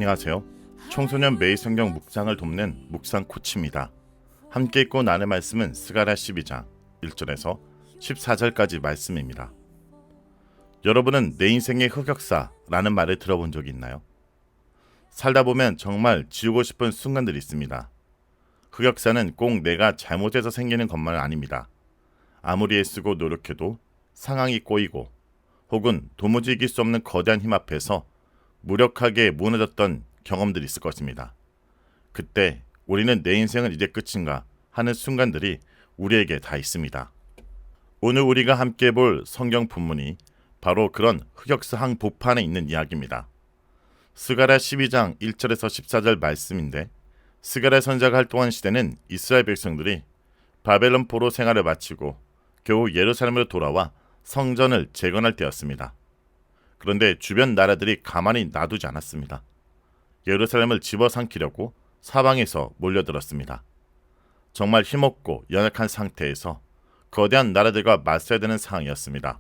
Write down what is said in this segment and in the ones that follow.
안녕하세요. 청소년 매일 성경 묵상을 돕는 묵상 코치입니다. 함께 읽고 나눌 말씀은 스가랴 12장 1절에서 14절까지 말씀입니다. 여러분은 내 인생의 흑역사라는 말을 들어본 적이 있나요? 살다 보면 정말 지우고 싶은 순간들이 있습니다. 흑역사는 꼭 내가 잘못해서 생기는 것만은 아닙니다. 아무리 애쓰고 노력해도 상황이 꼬이고 혹은 도무지 이길 수 없는 거대한 힘 앞에서 무력하게 무너졌던 경험들이 있을 것입니다. 그때 우리는 내 인생은 이제 끝인가 하는 순간들이 우리에게 다 있습니다. 오늘 우리가 함께 볼 성경 본문이 바로 그런 흑역사 한복판에 있는 이야기입니다. 스가랴 12장 1절에서 14절 말씀인데, 스가랴 선지자가 활동한 시대는 이스라엘 백성들이 바벨론 포로 생활을 마치고 겨우 예루살렘으로 돌아와 성전을 재건할 때였습니다. 그런데 주변 나라들이 가만히 놔두지 않았습니다. 예루살렘을 집어삼키려고 사방에서 몰려들었습니다. 정말 힘없고 연약한 상태에서 거대한 나라들과 맞서야 되는 상황이었습니다.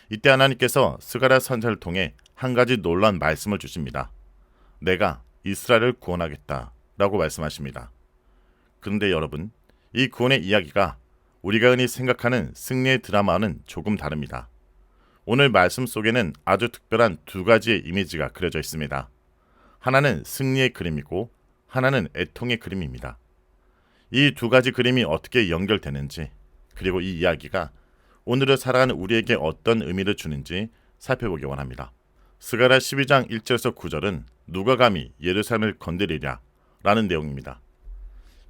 이때 하나님께서 스가랴 선지자를 통해 한 가지 놀라운 말씀을 주십니다. 내가 이스라엘을 구원하겠다 라고 말씀하십니다. 그런데 여러분, 이 구원의 이야기가 우리가 흔히 생각하는 승리의 드라마와는 조금 다릅니다. 오늘 말씀 속에는 아주 특별한 두 가지의 이미지가 그려져 있습니다. 하나는 승리의 그림이고 하나는 애통의 그림입니다. 이 두 가지 그림이 어떻게 연결되는지, 그리고 이 이야기가 오늘을 살아가는 우리에게 어떤 의미를 주는지 살펴보기 원합니다. 스가랴 12장 1절에서 9절은 누가 감히 예루살렘을 건드리랴 라는 내용입니다.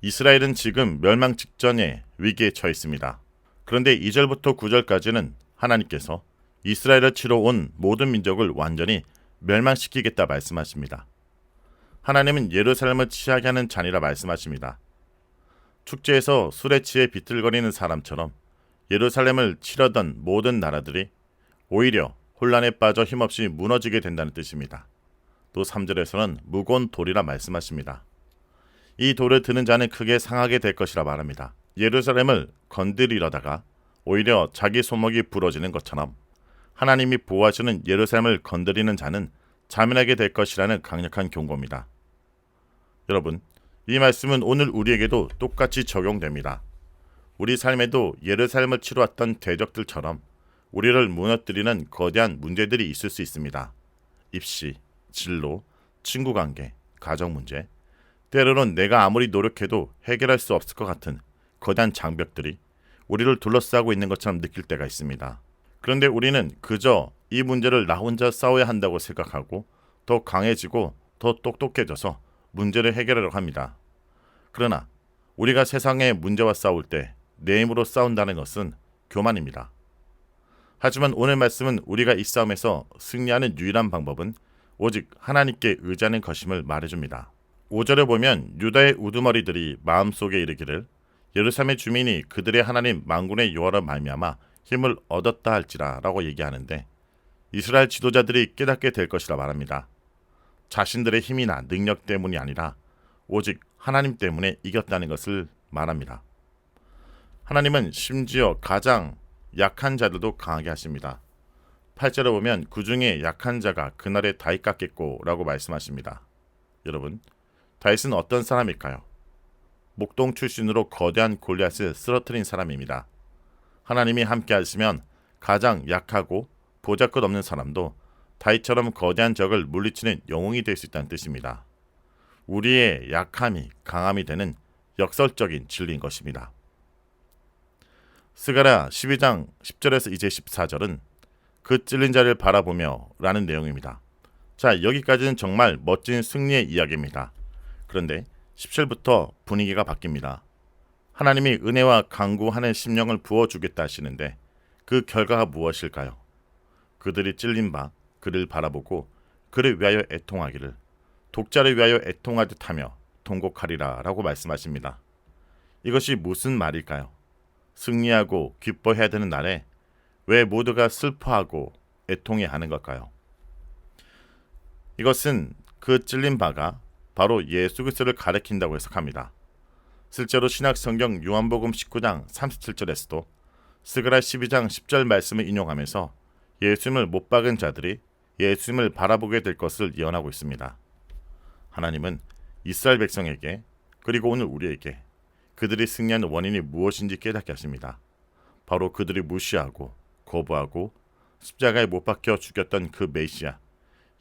이스라엘은 지금 멸망 직전의 위기에 처해 있습니다. 그런데 2절부터 9절까지는 하나님께서 이스라엘을 치러 온 모든 민족을 완전히 멸망시키겠다 말씀하십니다. 하나님은 예루살렘을 취하게 하는 잔이라 말씀하십니다. 축제에서 술에 취해 비틀거리는 사람처럼 예루살렘을 치려던 모든 나라들이 오히려 혼란에 빠져 힘없이 무너지게 된다는 뜻입니다. 또 3절에서는 무거운 돌이라 말씀하십니다. 이 돌을 드는 자는 크게 상하게 될 것이라 말합니다. 예루살렘을 건드리려다가 오히려 자기 손목이 부러지는 것처럼 하나님이 보호하시는 예루살렘을 건드리는 자는 자멸하게 될 것이라는 강력한 경고입니다. 여러분, 이 말씀은 오늘 우리에게도 똑같이 적용됩니다. 우리 삶에도 예루살렘을 치러왔던 대적들처럼 우리를 무너뜨리는 거대한 문제들이 있을 수 있습니다. 입시, 진로, 친구관계, 가정문제, 때로는 내가 아무리 노력해도 해결할 수 없을 것 같은 거대한 장벽들이 우리를 둘러싸고 있는 것처럼 느낄 때가 있습니다. 그런데 우리는 그저 이 문제를 나 혼자 싸워야 한다고 생각하고 더 강해지고 더 똑똑해져서 문제를 해결하려고 합니다. 그러나 우리가 세상의 문제와 싸울 때 내 힘으로 싸운다는 것은 교만입니다. 하지만 오늘 말씀은 우리가 이 싸움에서 승리하는 유일한 방법은 오직 하나님께 의지하는 것임을 말해줍니다. 5절에 보면 유다의 우두머리들이 마음속에 이르기를 예루살렘의 주민이 그들의 하나님 만군의 여호와로 말미암아 힘을 얻었다 할지라 라고 얘기하는데, 이스라엘 지도자들이 깨닫게 될 것이라 말합니다. 자신들의 힘이나 능력 때문이 아니라 오직 하나님 때문에 이겼다는 것을 말합니다. 하나님은 심지어 가장 약한 자들도 강하게 하십니다. 8절에 보면 그 중에 약한 자가 그날에 다윗 같겠고 라고 말씀하십니다. 여러분, 다윗은 어떤 사람일까요? 목동 출신으로 거대한 골리앗을 쓰러뜨린 사람입니다. 하나님이 함께 하시면 가장 약하고 보잘것없는 사람도 다윗처럼 거대한 적을 물리치는 영웅이 될 수 있다는 뜻입니다. 우리의 약함이 강함이 되는 역설적인 진리인 것입니다. 스가랴 12장 10절에서 이제 14절은 그 찔린 자를 바라보며 라는 내용입니다. 자, 여기까지는 정말 멋진 승리의 이야기입니다. 그런데 10절부터 분위기가 바뀝니다. 하나님이 은혜와 강구하는 심령을 부어주겠다 하시는데 그 결과가 무엇일까요? 그들이 찔린 바 그를 바라보고 그를 위하여 애통하기를 독자를 위하여 애통하듯 하며 통곡하리라 라고 말씀하십니다. 이것이 무슨 말일까요? 승리하고 기뻐해야 되는 날에 왜 모두가 슬퍼하고 애통해야 하는 걸까요? 이것은 그 찔린 바가 바로 예수 그리스도를 가리킨다고 해석합니다. 실제로 신약 성경 요한복음 19장 37절에서도 스가랴 12장 10절 말씀을 인용하면서 예수님을 못 박은 자들이 예수님을 바라보게 될 것을 예언하고 있습니다. 하나님은 이스라엘 백성에게 그리고 오늘 우리에게 그들이 승리한 원인이 무엇인지 깨닫게 하십니다. 바로 그들이 무시하고 거부하고 십자가에 못 박혀 죽였던 그 메시아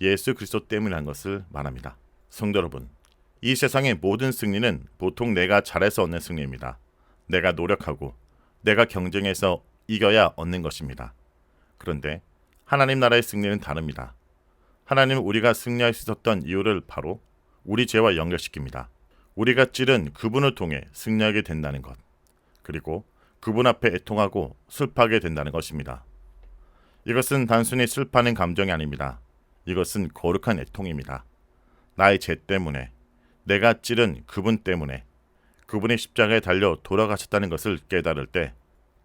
예수 그리스도 때문이라는 것을 말합니다. 성도 여러분, 이 세상의 모든 승리는 보통 내가 잘해서 얻는 승리입니다. 내가 노력하고 내가 경쟁해서 이겨야 얻는 것입니다. 그런데 하나님 나라의 승리는 다릅니다. 하나님은 우리가 승리할 수 있었던 이유를 바로 우리 죄와 연결시킵니다. 우리가 찌른 그분을 통해 승리하게 된다는 것, 그리고 그분 앞에 애통하고 슬퍼하게 된다는 것입니다. 이것은 단순히 슬퍼하는 감정이 아닙니다. 이것은 거룩한 애통입니다. 나의 죄 때문에, 내가 찌른 그분 때문에, 그분이 십자가에 달려 돌아가셨다는 것을 깨달을 때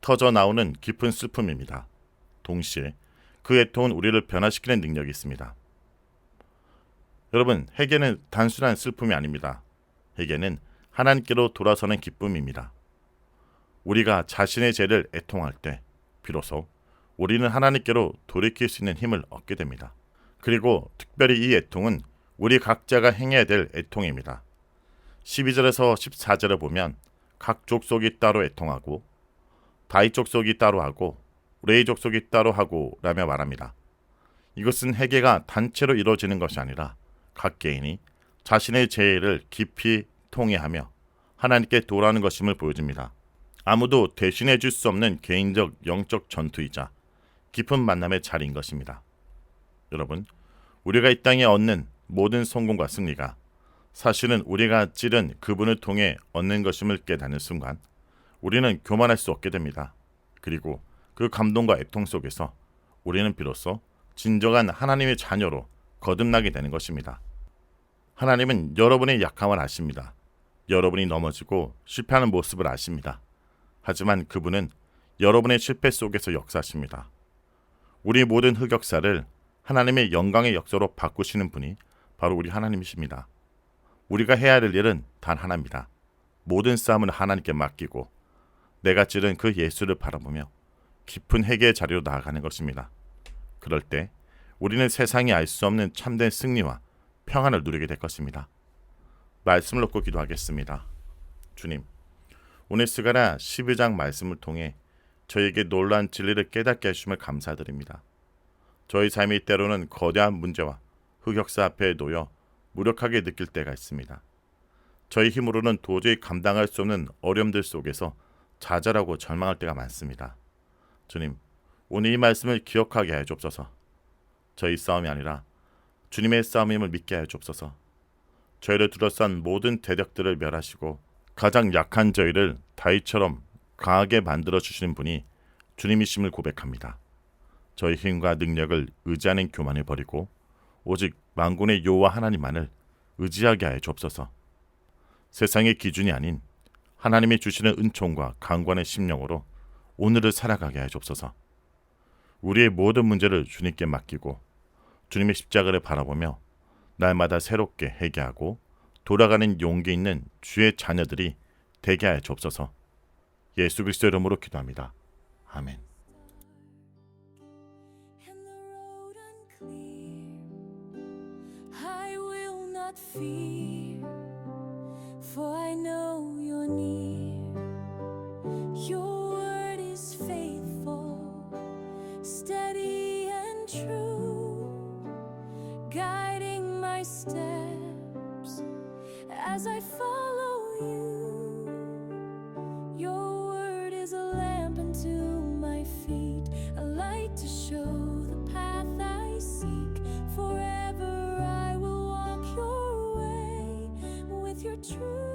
터져 나오는 깊은 슬픔입니다. 동시에 그 애통은 우리를 변화시키는 능력이 있습니다. 여러분, 회개는 단순한 슬픔이 아닙니다. 회개는 하나님께로 돌아서는 기쁨입니다. 우리가 자신의 죄를 애통할 때 비로소 우리는 하나님께로 돌이킬 수 있는 힘을 얻게 됩니다. 그리고 특별히 이 애통은 우리 각자가 행해야 될 애통입니다. 12절에서 14절을 보면 각 족속이 따로 애통하고 다윗 족속이 따로 하고 레위 족속이 따로 하고 라며 말합니다. 이것은 회개가 단체로 이루어지는 것이 아니라 각 개인이 자신의 죄를 깊이 통회하며 하나님께 돌아오는 것임을 보여줍니다. 아무도 대신해 줄 수 없는 개인적 영적 전투이자 깊은 만남의 자리인 것입니다. 여러분, 우리가 이 땅에 얻는 모든 성공과 승리가 사실은 우리가 찌른 그분을 통해 얻는 것임을 깨닫는 순간 우리는 교만할 수 없게 됩니다. 그리고 그 감동과 애통 속에서 우리는 비로소 진정한 하나님의 자녀로 거듭나게 되는 것입니다. 하나님은 여러분의 약함을 아십니다. 여러분이 넘어지고 실패하는 모습을 아십니다. 하지만 그분은 여러분의 실패 속에서 역사하십니다. 우리 모든 흑역사를 하나님의 영광의 역사로 바꾸시는 분이 바로 우리 하나님이십니다. 우리가 해야 할 일은 단 하나입니다. 모든 싸움은 하나님께 맡기고 내가 찌른 그 예수를 바라보며 깊은 회개의 자리로 나아가는 것입니다. 그럴 때 우리는 세상이 알 수 없는 참된 승리와 평안을 누리게 될 것입니다. 말씀을 놓고 기도하겠습니다. 주님, 오늘 스가랴 12장 말씀을 통해 저에게 놀라운 진리를 깨닫게 해주심을 감사드립니다. 저희 삶이 때로는 거대한 문제와 흑역사 앞에 놓여 무력하게 느낄 때가 있습니다. 저희 힘으로는 도저히 감당할 수 없는 어려움들 속에서 좌절하고 절망할 때가 많습니다. 주님, 오늘 이 말씀을 기억하게 하여 주옵소서. 저희 싸움이 아니라 주님의 싸움임을 믿게 하여 주옵소서. 저희를 둘러싼 모든 대적들을 멸하시고 가장 약한 저희를 다윗처럼 강하게 만들어 주시는 분이 주님이심을 고백합니다. 저희 힘과 능력을 의지하는 교만을 버리고 오직 만군의 여호와 하나님만을 의지하게 하여 주옵소서. 세상의 기준이 아닌 하나님이 주시는 은총과 강권의 심령으로 오늘을 살아가게 하여 주옵소서. 우리의 모든 문제를 주님께 맡기고 주님의 십자가를 바라보며 날마다 새롭게 회개하고 돌아가는 용기 있는 주의 자녀들이 되게 하여 주옵소서. 예수 그리스도의 이름으로 기도합니다. 아멘. Fear, for I know you're near. Your word is faithful, steady and true, guiding my steps as I follow you. Your word is a lamp unto my feet, a light to show the path I seek. Forever I will walk your way with your truth.